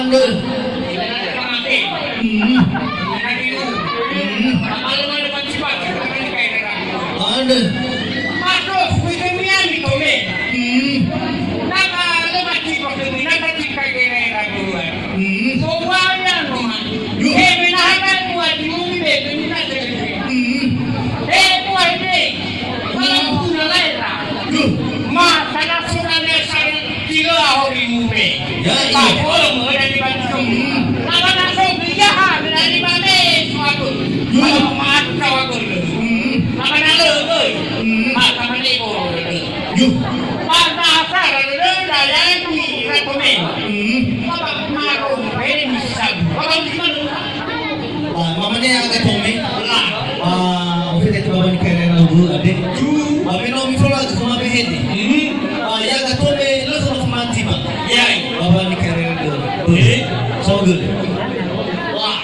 Andul. Andul. Masuk kuikumian di kome. Naka lemati pakemi naka cikai kene raguan. Soalnya rumah. Menahan buat di mumi bebe mina segede. Buat ini. Malam pun laira. Ma sana sunane saya tiga hari mumi. Tak boleh ada di bantu. Nama nasib dia ada di mana suatu. Kalau mat kawaku. Nama nama tu. Mat nama ni ko. Mat asal ada daya ni rekomen. Apa maru beri misal. Apa misal? Mama ni agak tomé. Ofite tu baba ni kaya na ubu ade. Babe no mi fola kuma be hede. Ya agak tomé lo so sama tiba. Ya. Baba ni kaya na ubu. So good. Wah,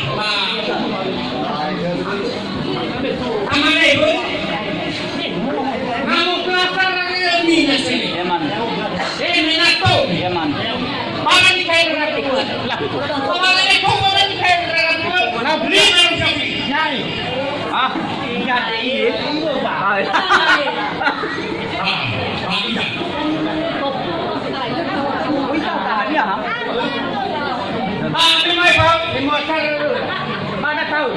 amane ibu. Kamu kelapa lagi ni nasi. Mina tu. Baba ni kaya na ubu. Baba ni kaya na ubu. Beli baru sapi. Ingat ini. Mana tahu?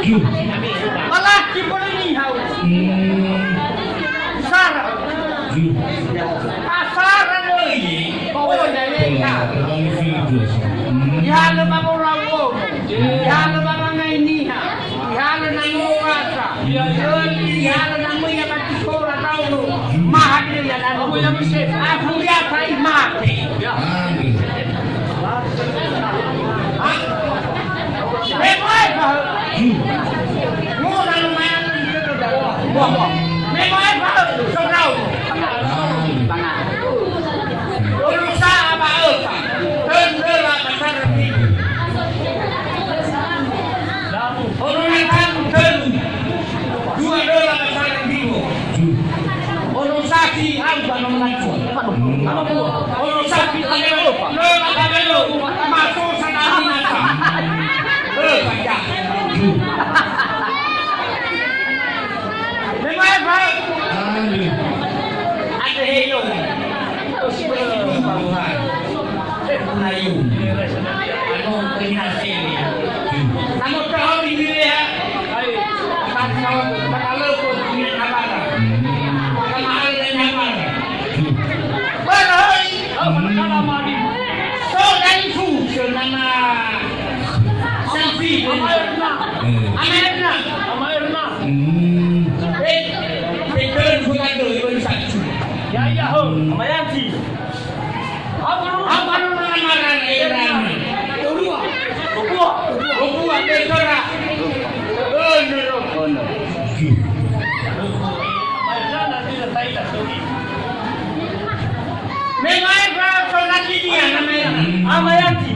Malaki pa rin ihaw. Sara. Sara na eh. Oo, dali ka. Ihalo ba mo rawo? Ihalo ba mga iniha? Ihalo na mo kasa. Ihalo na mo yung matikora tao. Mahal yan. Ano mo yung chef? Ako yata ay mate. Ha? Memay ba? Muna naman dito daw. Memay ba? So now. Ulo sa abao pa. Tendela pasar dito. Ulo na kan ten. $2 pasar dito. Ulo sa si ang naman ko. Ano po? Ulo sa si ang pa. Lo makabelo. Maso sa nahin na. Banyak. Memang apa? Ada heyo. Menayu. Anu kombinasi ini. Namun kalau di wilayah, kalau pun di apa? Kemana dan apa? Berai. Kalau mandi. So dari tu senama. Selfie. Amerna. Peter bukan dulu satu. Ya ho. Amayanti. Apa namaran eran? Dua Petra. No. Memang berapa lagi dia namanya? Amayanti.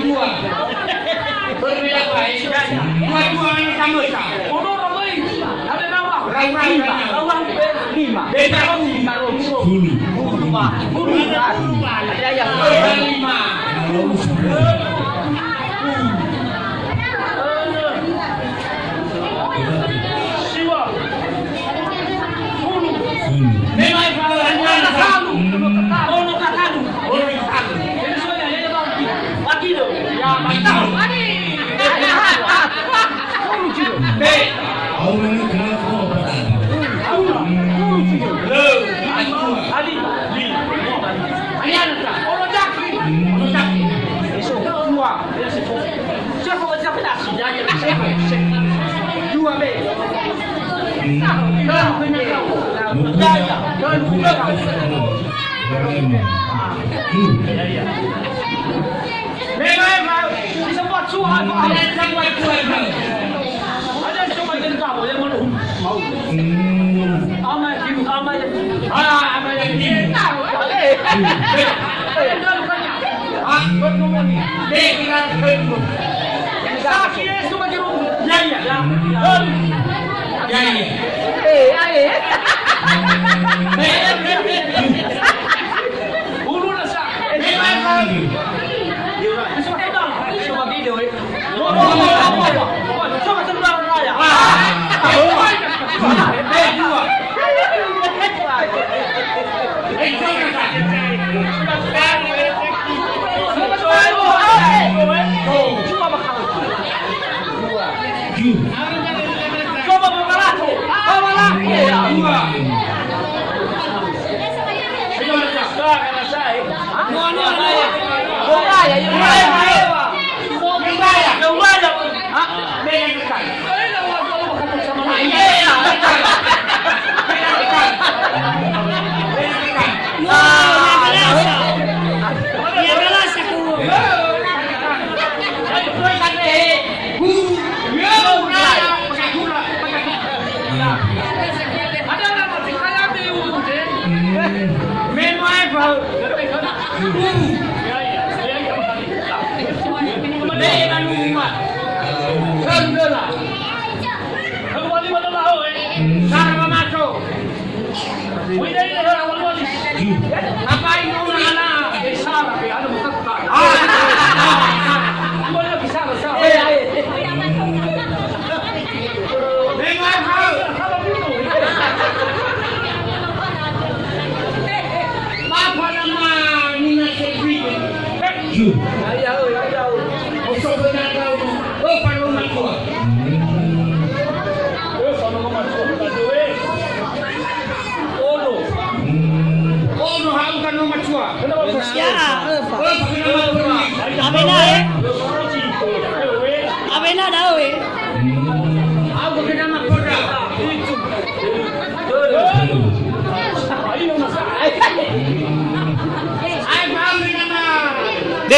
Dua. Berbeda baik. Dua ini sama sama. Ada nama. Rawang 5. Beda 5. Hulu. Ada yang 5. Siwa. Hulu. Memang kalau Ono katalu. Ini soalnya ya bang. Lagi tu. Ya mantap.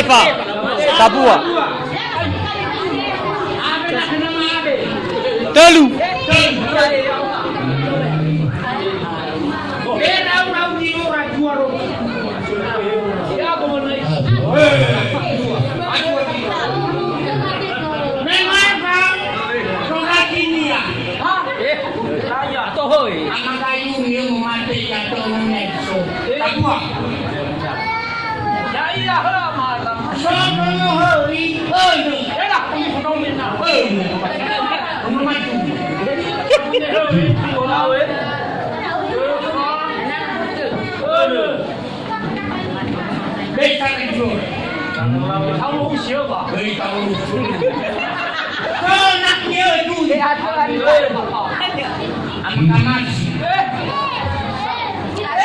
Eva. Sabua. Telu.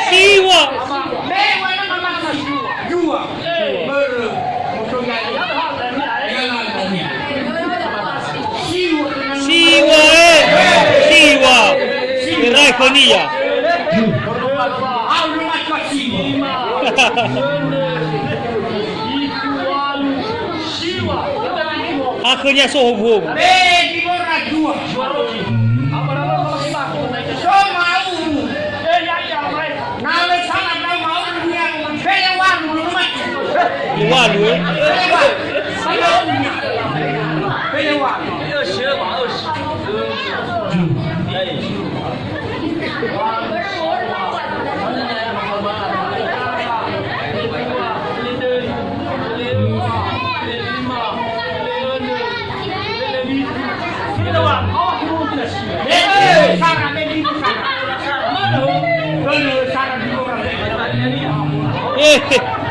Siwa. Siwa. Siwa. Raikonia. Akhirnya sohong. Walu.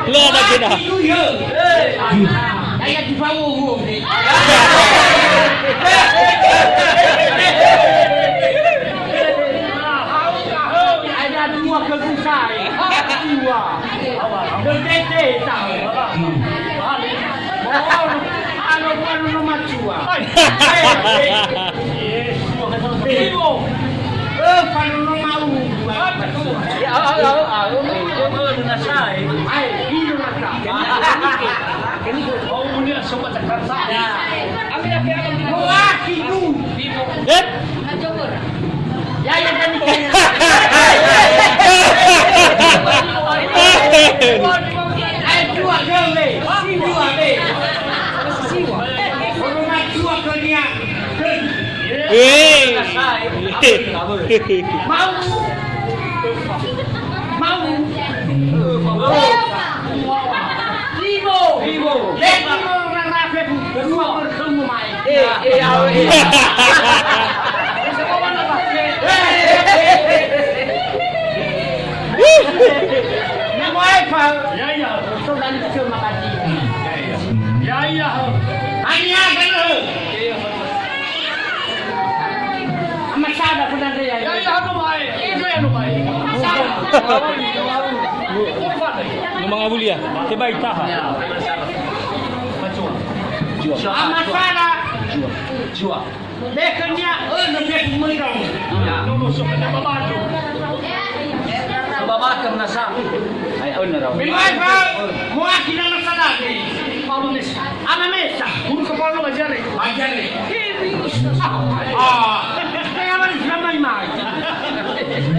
Lo ada kita. Ada dua kebusai. Dua. Berdete tahu. Ano pun nomor dua. Ibu. Kalau nomor Ngomong abulia, terbaik tahan. Amasara jua. Dekanya lebih menirau. Babakam na sa. Ay, na raw. Bimaga, muakina na sana ni. Amamesa. Kung ka pa nga dyan eh. Ajari. Ah, kaya man samay mai.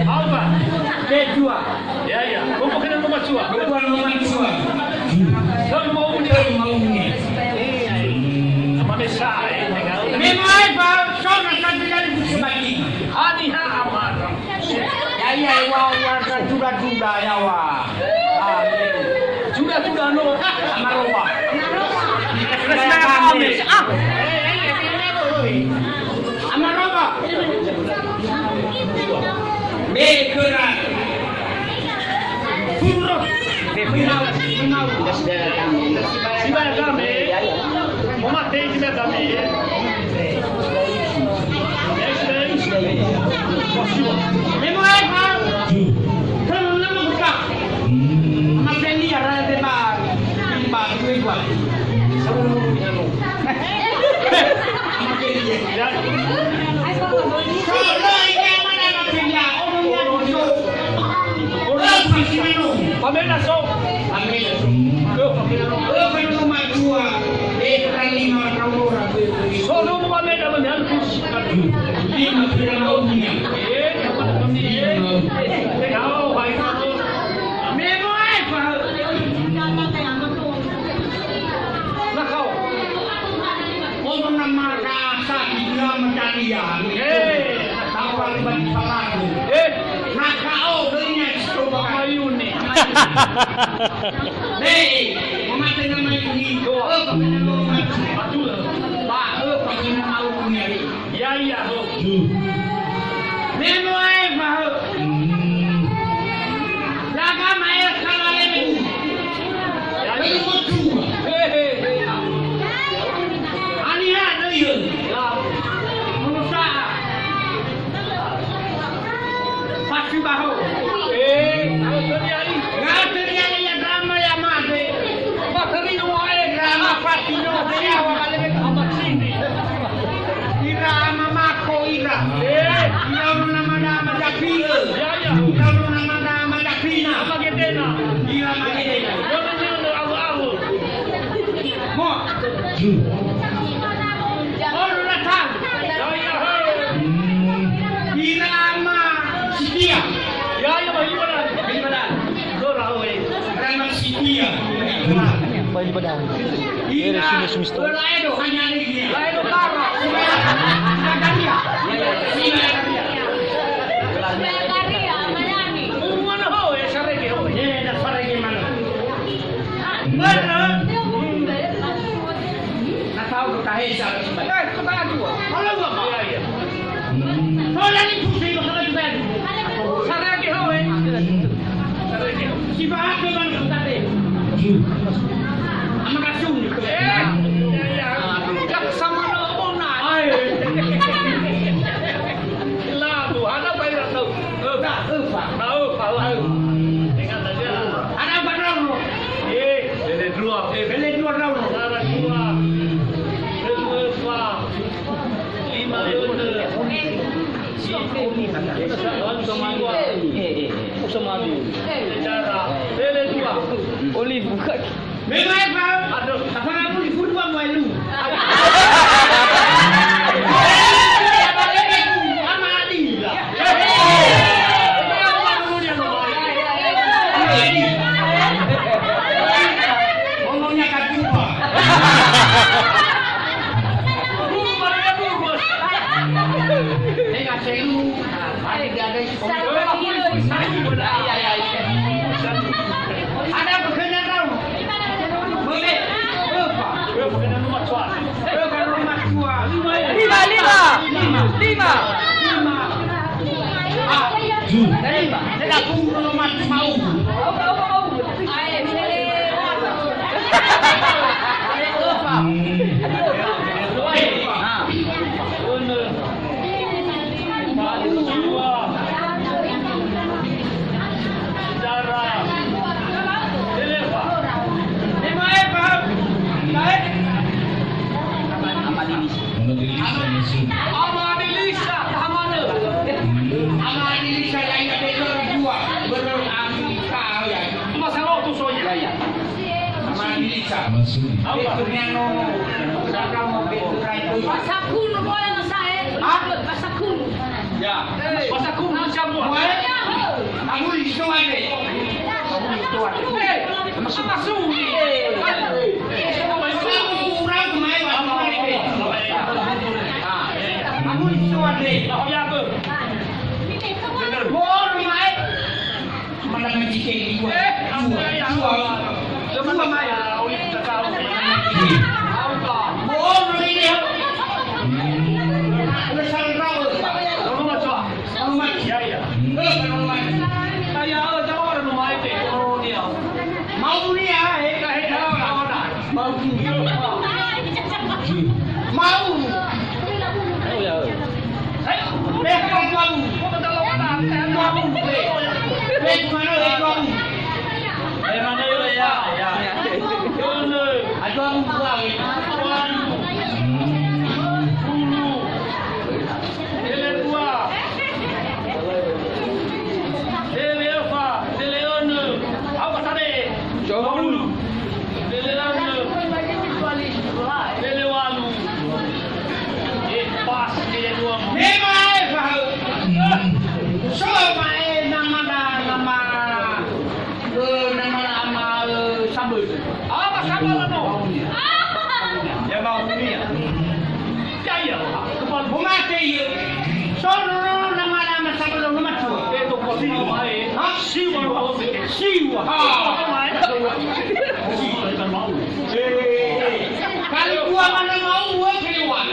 Alba. Dua. Ya, ya. Kung ka na lumatsua. Dua nomor dua. Sabi mo uni. Mau ni. Mamesa eh. Bimaga, sana kadang disebagi. Hani ha amar. Ya wa sudah ya wa. Ah, Sudah no. amaroba. Amaroba. Bekeran. Puro. Si vai kami. Mamatay si kami. Memo ai pa. Kalau nama buka. Makan dia ada tempat. Timba dua dua. Kalau ini mana makan dia? Orangnya itu. Orang pasti minum. Pamela so. Ambil. nama kasa dia mencarian. Tahu kali bagi salah. Nak kau belinya coba kayu ni. Nih, mama tengah main ini. Pakai nama betul. Pak, pakai nama punya ni. Ya. Memang mah. Jaga main kalau lemu. Lagi mutu. Ania ni. Musa. Pasti bahu. Ngateri ya drama ya mate. Bakari no drama pasti no dia wale apa sini. Ira mama ko ira. Ira nama Jakri. Ya. Ira nama Jakrina. Apa gedena? Ira gedena. Yo awu. Mo. Oh datang. Ya. Ira ma Sidia. Ya gimana? Dorang Rama Sidia. Pwede ba daw? Ira. Lain hanya ni. Lain tara. Nagaria. Nagaria manani. Mana ho sarege ho. Na sarege mana. Mana? Na tahu kahesa. Kau tak tahu. Kalau apa? Ya. Kalau ni pusing kau tak tahu. Sarege ho. Si bahat memang kau tak tahu. Amakasung. Jak sama no bona. Lah tu ada bayar tu. Tahu. Ingat aja. Ada berapa? Beli dua. Beli dua tahun. Ada dua. Dua. 5 euro. Beli dua. Olive buka. Memang aduh, apa kamu di food buang walu? Ngomongnya kaki apa? Tengah selu, ada ada bekerja tahu. Boleh. Bekerja rumah tua. Lima. Saya aku rumah mau. Amadilisa yang ada dua berangka ya. Masalah tu soalnya. Amadilisa. Betulnya no. Kamu betul itu. Pasakun boleh saya. Pasakun. Ya. Pasakun macam boleh. Aku di situ ada. Masuk. Kurang main aku itu ada. Ya ke? Bor main. Mana mencicil dua. Dua main. Bor ini. Besar kau. Kamu macam. Ya. Saya ada orang rumah itu. Mau dia, mau. Kali gua mana mau gua keluar.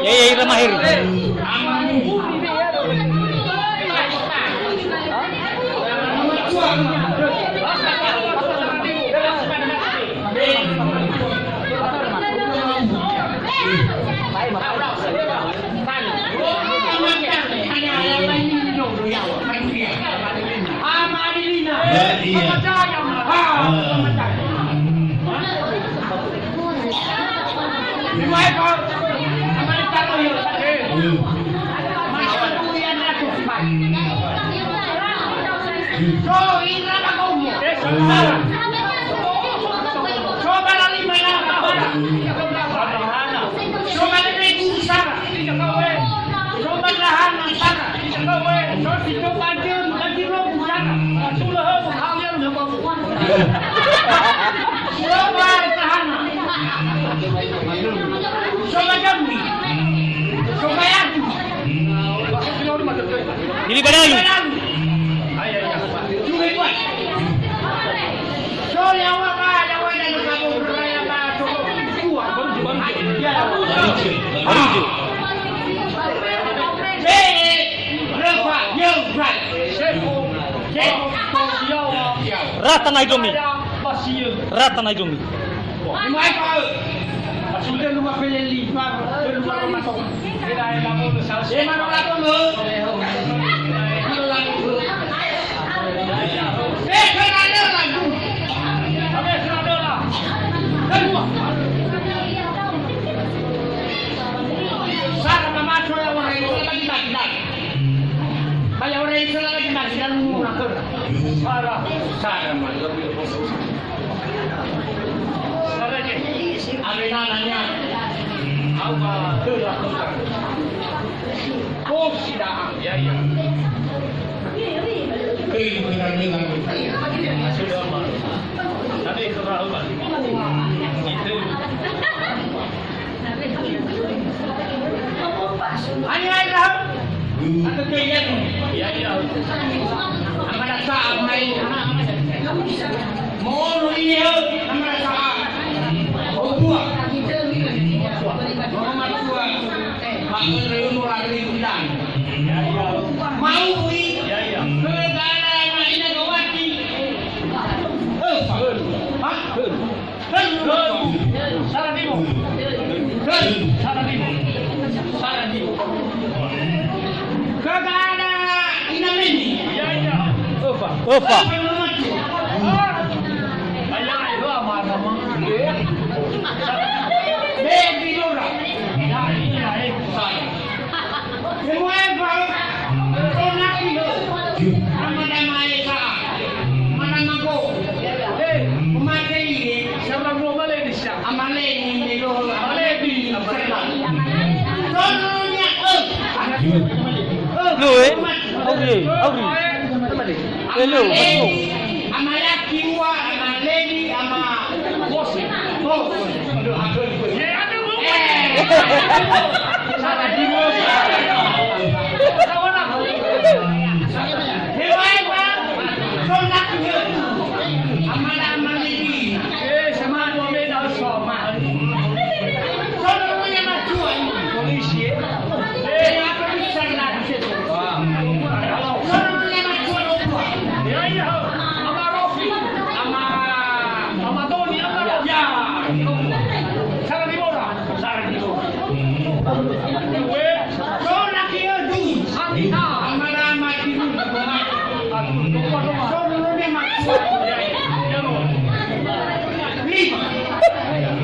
Ya, Ramahir. Ini padahal. Rata na idomi. Rata na idomi. Opa. Amaleni Auri. Hello. Ama laki wa, ama lady, ama boss. Salah di bos. Hewai bang, sonak je. Ama lady. Sama dua beda sama. Soalnya macam polisi. Apa bisa nak cakap? Soalnya macam apa? Ya. Ama Rofi, ama Tony, ya. Salah di bawah. Soalnya dia tu. Ama ramai di rumah.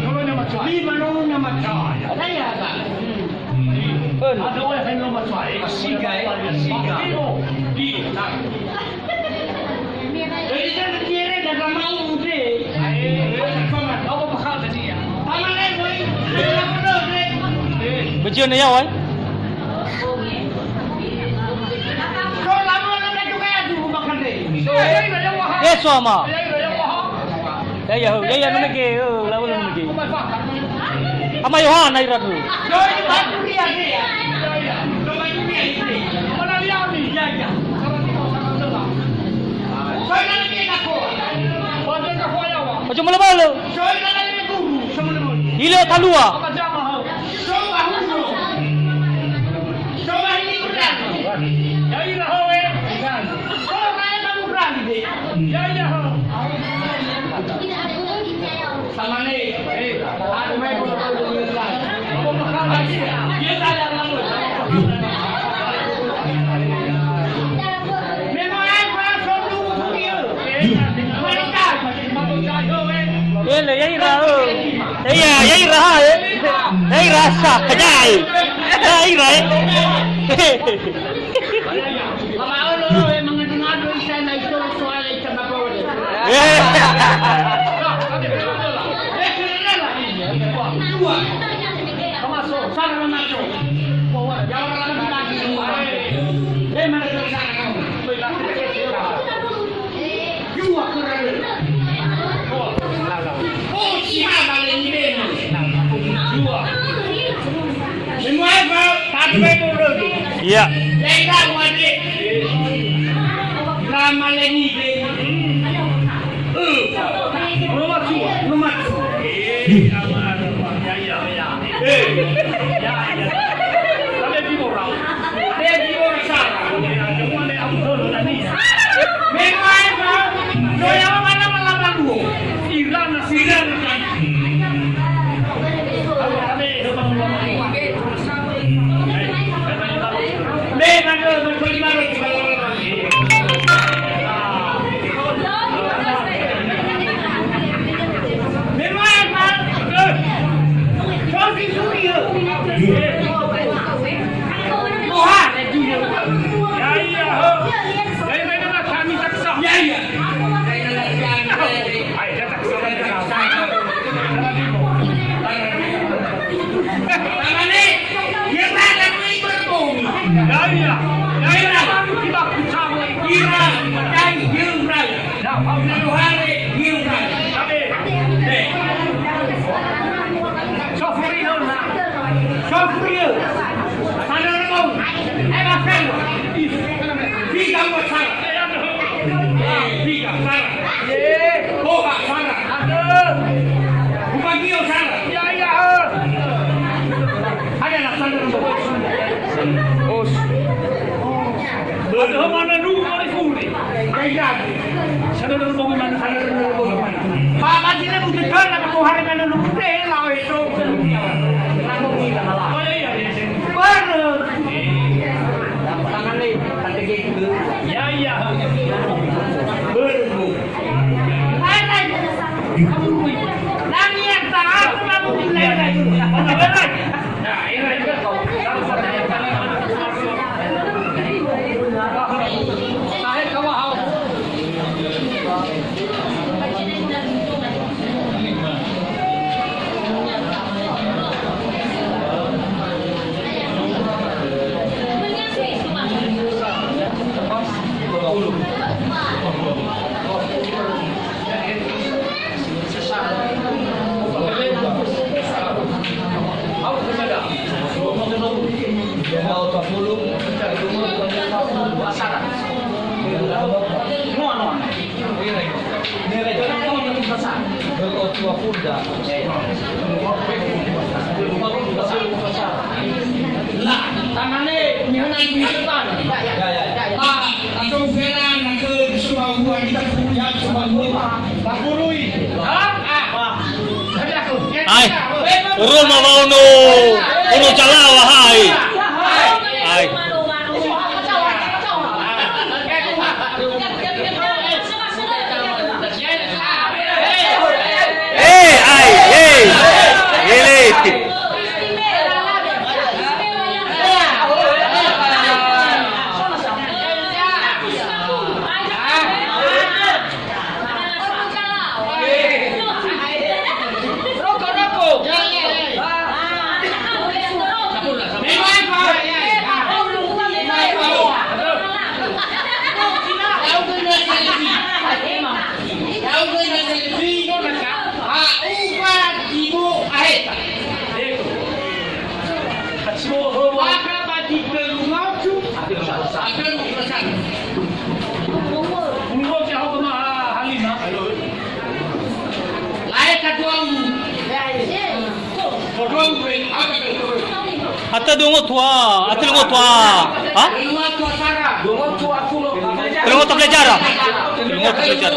Soalnya macam. Lima nona macam. Saya tak. Ada orang yang nama cuai. Siga. Jadi saya kira dah mau deh. Apa bakal tadi ya? Paman leh boy. Baju ni ya, wai. Kau lama nak juga tu makan deh. Suama. Ya, nama ke, lawan nama ke. Ama Yohan naik ratu. Jadi batu dia dia. Batu dia ini. Mana dia ni? Ya. Saya nak dia nak kau. Batu nak kau ya. Macam mana balo? Saya nak dia guru. Semua. Hilo talua. Apa jamaah? Semua guru. Semua ini kurang. Ya ini hawe. Semua yang kurang ni. Ya. Sama ni. Ada mai pun dia tak ada lama. Memang apa solu dia. Mereka Ele yai ra. Yai rasa kajai. Yai ra. Kalau lo mengadu sana itu soal sama kau. Sana masuk. Jangan lagi. Mana sana kamu? Dua kerana. Oh, siapa lagi ni? Dua. Semua apa? Tak boleh. Ya. Lepas wajib. Drama lagi ni. Nomor 2. Lah, tangannya mihanan mihanan. Ah, atau feran ke semua buah kita punya semua buah. Bakurui. Ay, Roma Mauno, uno Chalawa, hai. Ay. Ele. Ata dungo tua, ha? Dungo tua belajar. Dungo tua belajar.